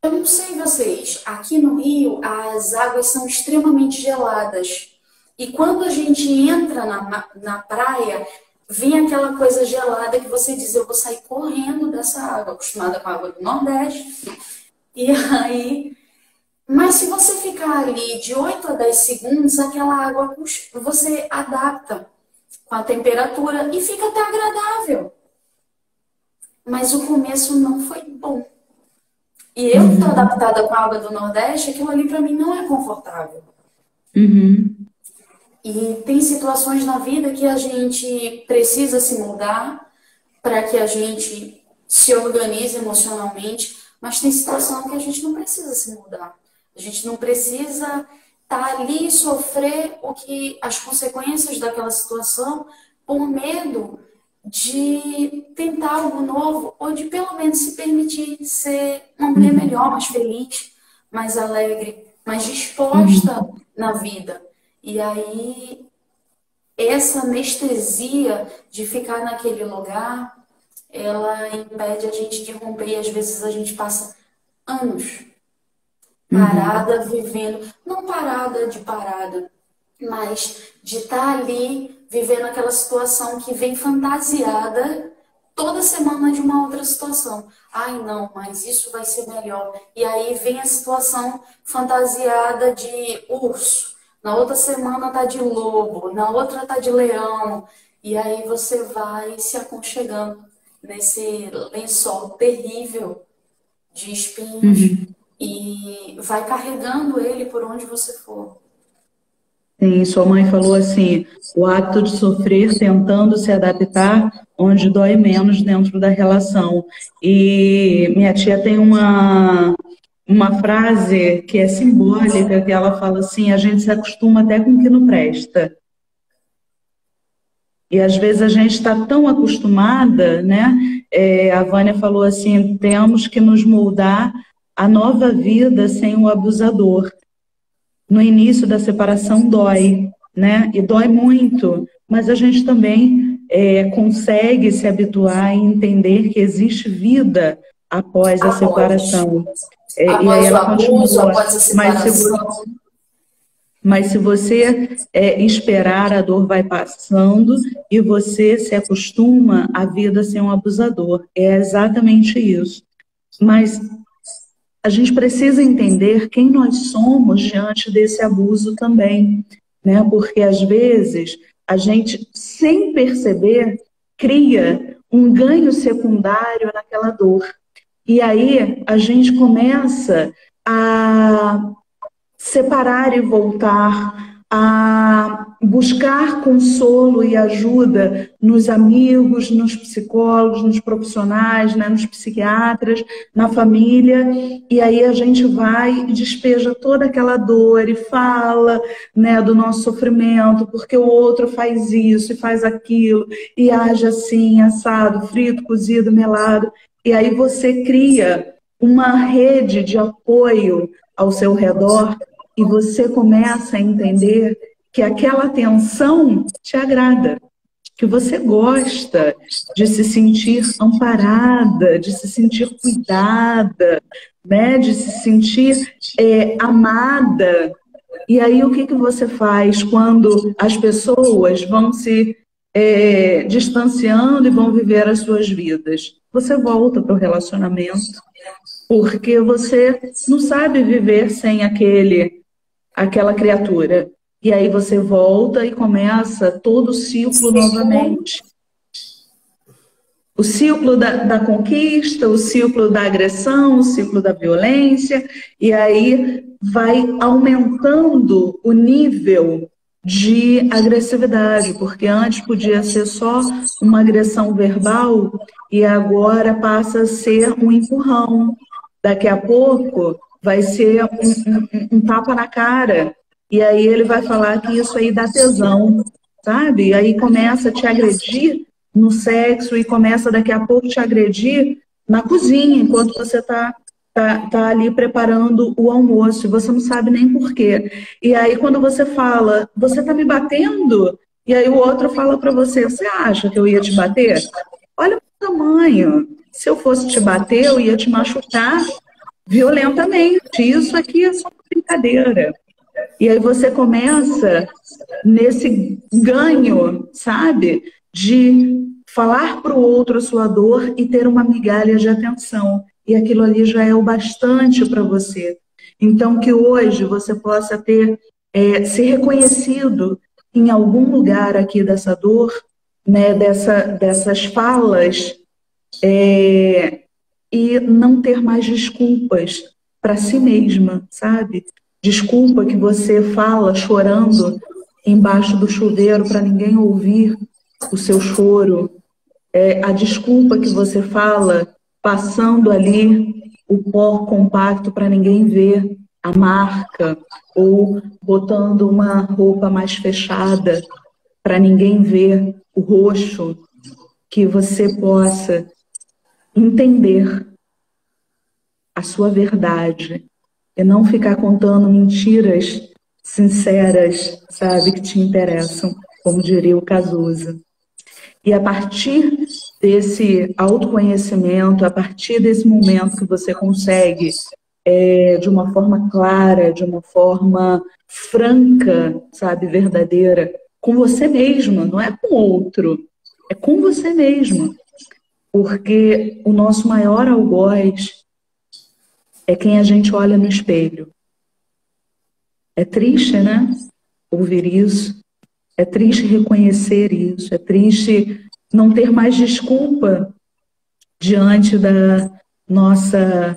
Speaker 3: Eu não sei vocês, aqui no Rio as águas são extremamente geladas. E quando a gente entra na praia, vem aquela coisa gelada que você diz, eu vou sair correndo dessa água, acostumada com a água do Nordeste. E aí... Mas se você ficar ali de 8 a 10 segundos, aquela água você adapta com a temperatura e fica até agradável. Mas o começo não foi bom. E eu que estou adaptada com a água do Nordeste, aquilo ali para mim não é confortável. E tem situações na vida que a gente precisa se mudar para que a gente se organize emocionalmente, mas tem situação que a gente não precisa se mudar. A gente não precisa estar ali e sofrer as consequências daquela situação por medo de tentar algo novo ou de pelo menos se permitir ser uma mulher melhor, mais feliz, mais alegre, mais disposta na vida. E aí, essa anestesia de ficar naquele lugar, ela impede a gente de romper e às vezes a gente passa anos parada, vivendo, não parada, mas de estar ali vivendo aquela situação que vem fantasiada toda semana de uma outra situação. Ai, não, mas isso vai ser melhor. E aí vem a situação fantasiada de urso. Na outra semana tá de lobo, na outra tá de leão. E aí você vai se aconchegando nesse lençol terrível de espinhos
Speaker 1: Uhum.
Speaker 3: e vai carregando ele por onde você for.
Speaker 1: Sim, sua mãe falou assim, o ato de sofrer tentando se adaptar onde dói menos dentro da relação. E minha tia tem uma frase que é simbólica, que ela fala assim, a gente se acostuma até com o que não presta. E às vezes a gente está tão acostumada, né? A Vânia falou assim, temos que nos moldar a nova vida sem o abusador. No início da separação dói, né? E dói muito, mas a gente também consegue se habituar e entender que existe vida após a
Speaker 3: Após.
Speaker 1: separação. E aí
Speaker 3: Após o
Speaker 1: ela
Speaker 3: abuso,
Speaker 1: continua,
Speaker 3: após a
Speaker 1: mas se,
Speaker 3: separação.
Speaker 1: mas se você esperar, a dor vai passando e você se acostuma à vida sem um abusador. É exatamente isso. Mas a gente precisa entender quem nós somos diante desse abuso também, né? Porque às vezes a gente, sem perceber, cria um ganho secundário naquela dor. E aí a gente começa a separar e voltar, a buscar consolo e ajuda nos amigos, nos psicólogos, nos profissionais, né, nos psiquiatras, na família, e aí a gente vai e despeja toda aquela dor e fala, né, do nosso sofrimento, porque o outro faz isso e faz aquilo, e age assim, assado, frito, cozido, melado, e aí você cria uma rede de apoio ao seu redor e você começa a entender que aquela atenção te agrada, que você gosta de se sentir amparada, de se sentir cuidada, né? De se sentir amada. E aí o que você faz quando as pessoas vão se distanciando e vão viver as suas vidas? Você volta para o relacionamento, porque você não sabe viver sem aquela criatura. E aí você volta e começa todo o ciclo novamente. O ciclo da conquista, o ciclo da agressão, o ciclo da violência, e aí vai aumentando o nível de agressividade, porque antes podia ser só uma agressão verbal e agora passa a ser um empurrão. Daqui a pouco vai ser um tapa na cara, e aí ele vai falar que isso aí dá tesão, sabe? E aí começa a te agredir no sexo e começa daqui a pouco te agredir na cozinha, enquanto você tá ali preparando o almoço, e você não sabe nem por quê. E aí quando você fala, você tá me batendo? E aí o outro fala para você, você acha que eu ia te bater? Olha o tamanho. Se eu fosse te bater, eu ia te machucar violentamente. Isso aqui é só uma brincadeira. E aí você começa nesse ganho, sabe? De falar para o outro a sua dor e ter uma migalha de atenção. E aquilo ali já é o bastante para você. Então, que hoje você possa ter se reconhecido em algum lugar aqui dessa dor, né, dessas falas, e não ter mais desculpas para si mesma, sabe? Desculpa que você fala chorando embaixo do chuveiro para ninguém ouvir o seu choro. A desculpa que você fala passando ali o pó compacto para ninguém ver a marca, ou botando uma roupa mais fechada para ninguém ver o roxo, que você possa entender a sua verdade e não ficar contando mentiras sinceras, sabe, que te interessam, como diria o Cazuza. E a partir desse autoconhecimento, a partir desse momento que você consegue, de uma forma clara, de uma forma franca, sabe, verdadeira, com você mesma, não é com outro, é com você mesma. Porque o nosso maior algoz é quem a gente olha no espelho. É triste, né? Ouvir isso. É triste reconhecer isso, é triste não ter mais desculpa diante da nossa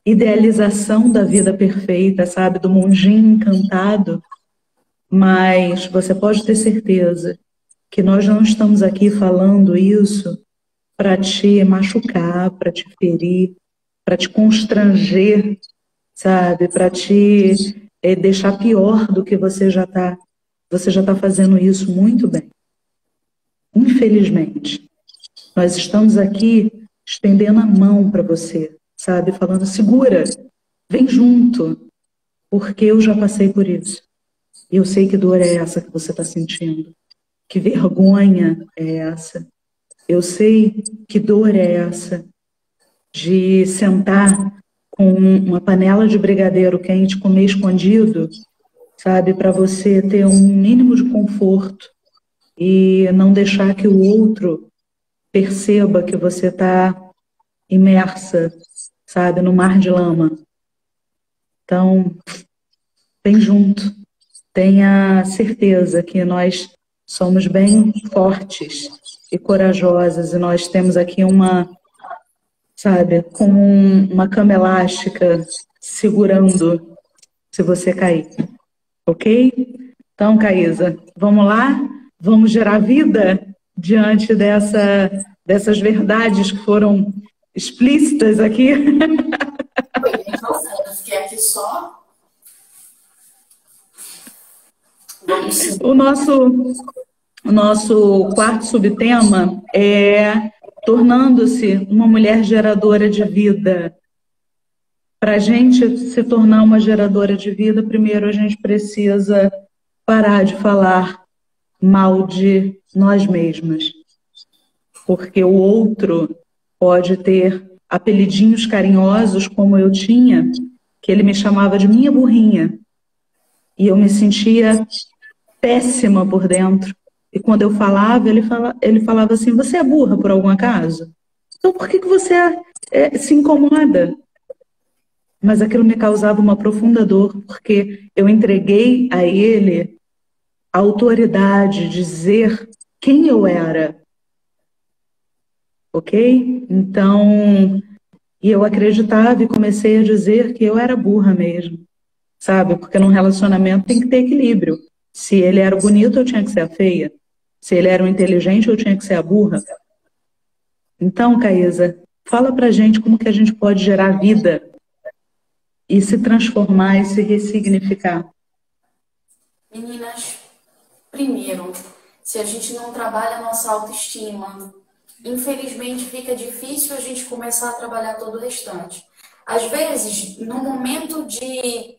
Speaker 1: idealização da vida perfeita, sabe, do mundinho encantado, mas você pode ter certeza que nós não estamos aqui falando isso para te machucar, para te ferir, para te constranger, sabe, para te deixar pior do que você já está. Você já está fazendo isso muito bem. Infelizmente, nós estamos aqui estendendo a mão para você, sabe, falando, segura, vem junto, porque eu já passei por isso. E eu sei que dor é essa que você está sentindo, que vergonha é essa. Eu sei que dor é essa de sentar com uma panela de brigadeiro quente, comer escondido, sabe, para você ter um mínimo de conforto e não deixar que o outro perceba que você está imersa, sabe, no mar de lama. Então, vem junto. Tenha certeza que nós somos bem fortes e corajosas e nós temos aqui uma, sabe, como uma cama elástica segurando se você cair, ok? Então, Caísa, vamos lá? Vamos gerar vida diante dessas verdades que foram explícitas aqui?
Speaker 3: Foi bem causada. Eu fiquei aqui só. Vamos sim.
Speaker 1: O nosso quarto subtema é tornando-se uma mulher geradora de vida. Para a gente se tornar uma geradora de vida, primeiro a gente precisa parar de falar mal de nós mesmas. Porque o outro pode ter apelidinhos carinhosos, como eu tinha, que ele me chamava de minha burrinha. E eu me sentia péssima por dentro. E quando eu falava, ele falava assim, você é burra por algum acaso? Então por que você se incomoda? Mas aquilo me causava uma profunda dor, porque eu entreguei a ele a autoridade de dizer quem eu era. Ok? Então, e eu acreditava e comecei a dizer que eu era burra mesmo, sabe? Porque num relacionamento tem que ter equilíbrio. Se ele era bonito, eu tinha que ser a feia. Se ele era o inteligente, eu tinha que ser a burra. Então, Caísa, fala pra gente como que a gente pode gerar vida e se transformar e se ressignificar.
Speaker 3: Meninas, primeiro, se a gente não trabalha a nossa autoestima, infelizmente fica difícil a gente começar a trabalhar todo o restante. Às vezes, no momento de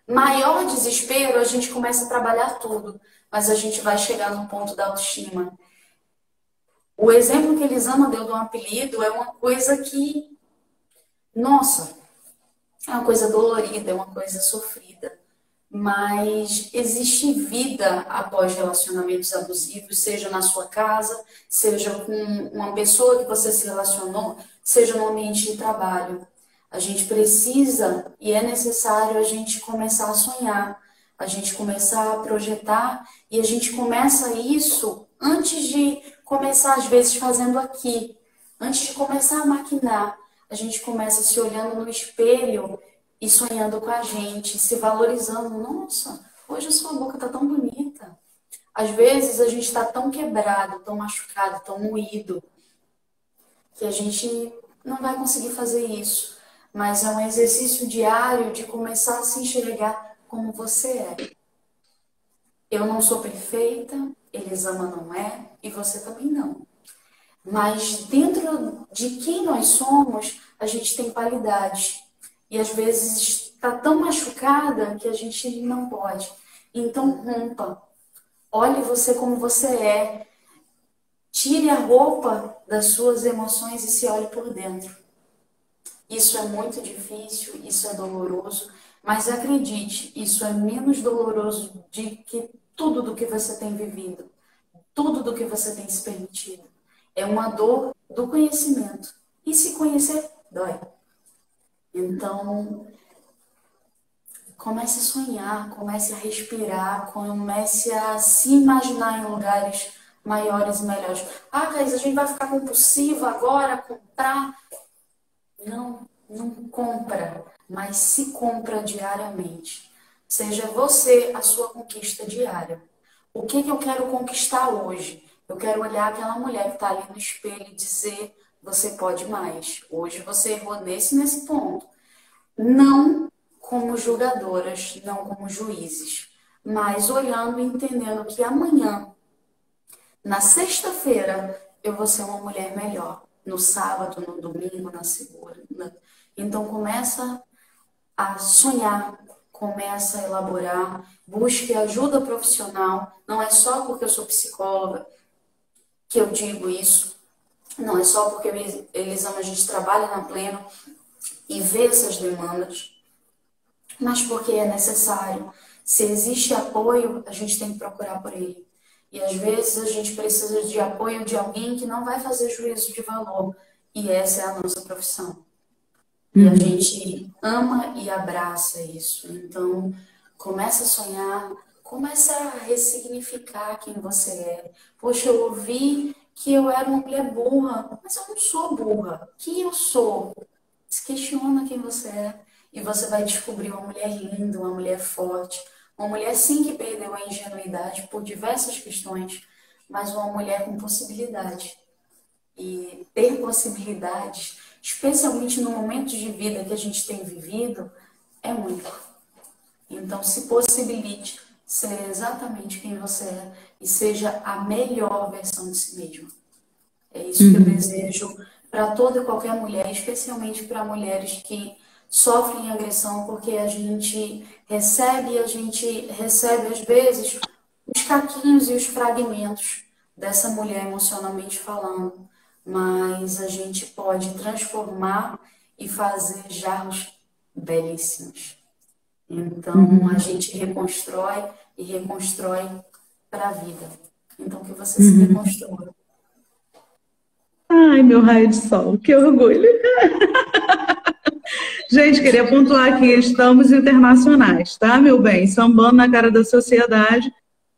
Speaker 3: maior desespero, a gente começa a trabalhar tudo, mas a gente vai chegar no ponto da autoestima. O exemplo que Elisama deu do apelido é uma coisa que, nossa, é uma coisa dolorida, é uma coisa sofrida. Mas existe vida após relacionamentos abusivos, seja na sua casa, seja com uma pessoa que você se relacionou, seja no ambiente de trabalho. A gente precisa e é necessário a gente começar a sonhar, a gente começar a projetar e a gente começa isso antes de começar, às vezes, fazendo aqui. Antes de começar a maquinar, a gente começa se olhando no espelho e sonhando com a gente, se valorizando. Nossa, hoje a sua boca tá tão bonita. Às vezes a gente tá tão quebrado, tão machucado, tão moído, que a gente não vai conseguir fazer isso. Mas é um exercício diário de começar a se enxergar como você é. Eu não sou perfeita, Elisama não é, e você também não. Mas dentro de quem nós somos, a gente tem qualidade. E às vezes está tão machucada que a gente não pode. Então rompa. Olhe você como você é. Tire a roupa das suas emoções e se olhe por dentro. Isso é muito difícil, isso é doloroso, mas acredite, isso é menos doloroso do que tudo do que você tem vivido, tudo do que você tem se permitido. É uma dor do conhecimento. E se conhecer, dói. Então, comece a sonhar, comece a respirar, comece a se imaginar em lugares maiores e melhores. Ah, Thaís, a gente vai ficar compulsiva agora, comprar? Não, não compra, mas se compra diariamente. Seja você a sua conquista diária. O que que eu quero conquistar hoje? Eu quero olhar aquela mulher que está ali no espelho e dizer, você pode mais. Hoje você errou nesse ponto. Não como julgadoras, não como juízes, mas olhando e entendendo que amanhã, na sexta-feira, eu vou ser uma mulher melhor. No sábado, no domingo, na segunda. Então começa a sonhar, começa a elaborar, busque ajuda profissional. Não é só porque eu sou psicóloga que eu digo isso. Não é só porque Elisama, a gente trabalha na Pleno e vê essas demandas, mas porque é necessário. Se existe apoio, a gente tem que procurar por ele. E às vezes a gente precisa de apoio de alguém que não vai fazer juízo de valor. E essa é a nossa profissão. E a gente ama e abraça isso. Então, começa a sonhar, começa a ressignificar quem você é. Poxa, eu ouvi que eu era uma mulher burra, mas eu não sou burra. Quem eu sou? Se questiona quem você é. E você vai descobrir uma mulher linda, uma mulher forte, uma mulher sim que perdeu a ingenuidade por diversas questões, mas uma mulher com possibilidade. E ter possibilidades, especialmente no momento de vida que a gente tem vivido, é muito. Então, se possibilite ser exatamente quem você é e seja a melhor versão de si mesma. É isso que eu desejo para toda e qualquer mulher, especialmente para mulheres que sofrem agressão, porque a gente recebe às vezes os caquinhos e os fragmentos dessa mulher emocionalmente falando, mas a gente pode transformar e fazer jarros belíssimos. Então a gente reconstrói e reconstrói para a vida. Então que você se reconstrua.
Speaker 1: Ai, meu raio de sol, que orgulho. Gente, queria pontuar aqui, estamos internacionais, tá, meu bem? Sambando na cara da sociedade.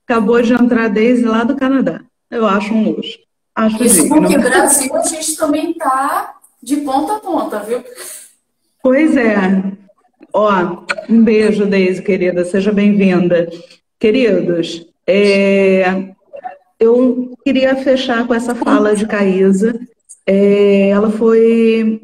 Speaker 1: Acabou de entrar a Daisy lá do Canadá. Eu acho um luxo. Acho
Speaker 3: Isso
Speaker 1: digno.
Speaker 3: porque Brasil a gente também tá de ponta a ponta, viu?
Speaker 1: Pois é. Ó, um beijo, Daisy, querida. Seja bem-vinda. Queridos, eu queria fechar com essa fala de Caísa. Ela foi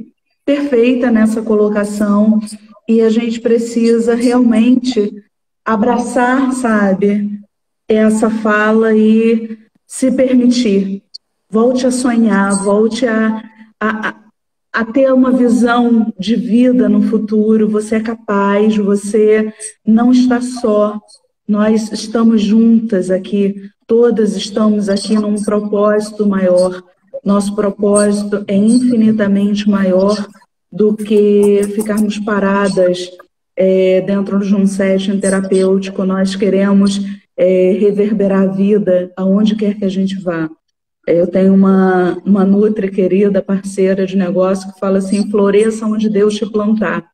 Speaker 1: perfeita nessa colocação e a gente precisa realmente abraçar, sabe, essa fala e se permitir. Volte a sonhar, volte a ter uma visão de vida no futuro. Você é capaz, você não está só. Nós estamos juntas aqui, todas estamos aqui num propósito maior. Nosso propósito é infinitamente maior do que ficarmos paradas dentro de um setting terapêutico. Nós queremos reverberar a vida aonde quer que a gente vá. Eu tenho uma nutri querida, parceira de negócio, que fala assim: floresça onde Deus te plantar.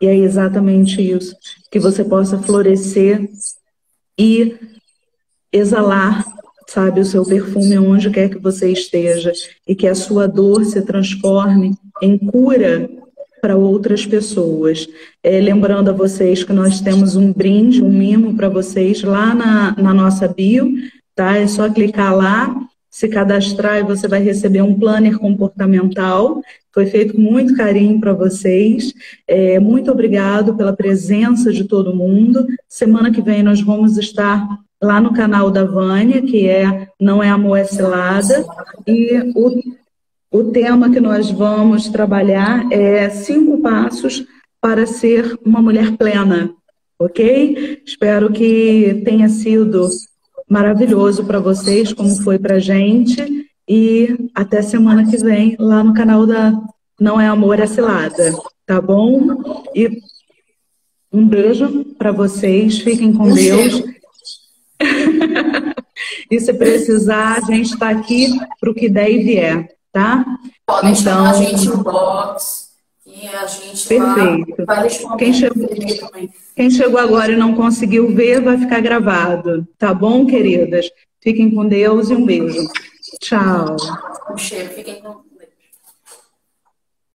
Speaker 1: E é exatamente isso, que você possa florescer e exalar, sabe, o seu perfume onde quer que você esteja, e que a sua dor se transforme em cura para outras pessoas. Lembrando a vocês que nós temos um brinde, um mimo para vocês lá na nossa bio, tá? É só clicar lá, se cadastrar e você vai receber um planner comportamental. Foi feito com muito carinho para vocês. Muito obrigado pela presença de todo mundo. Semana que vem nós vamos estar lá no canal da Vânia, que Não é Amor, é Cilada. E o tema que nós vamos trabalhar é 5 passos para ser uma mulher plena, ok? Espero que tenha sido maravilhoso para vocês, como foi para a gente. E até semana que vem, lá no canal da Não é Amor, é Cilada. Tá bom? E um beijo para vocês. Fiquem com Deus. E se precisar, a gente está aqui para o que der e vier, tá?
Speaker 3: Podem chamar a gente no box E a gente lá
Speaker 1: Perfeito.
Speaker 3: vai responder também.
Speaker 1: Quem chegou agora e não conseguiu ver, vai ficar gravado. Tá bom, queridas? Fiquem com Deus e um beijo. Tchau.
Speaker 3: Um cheiro, fiquem com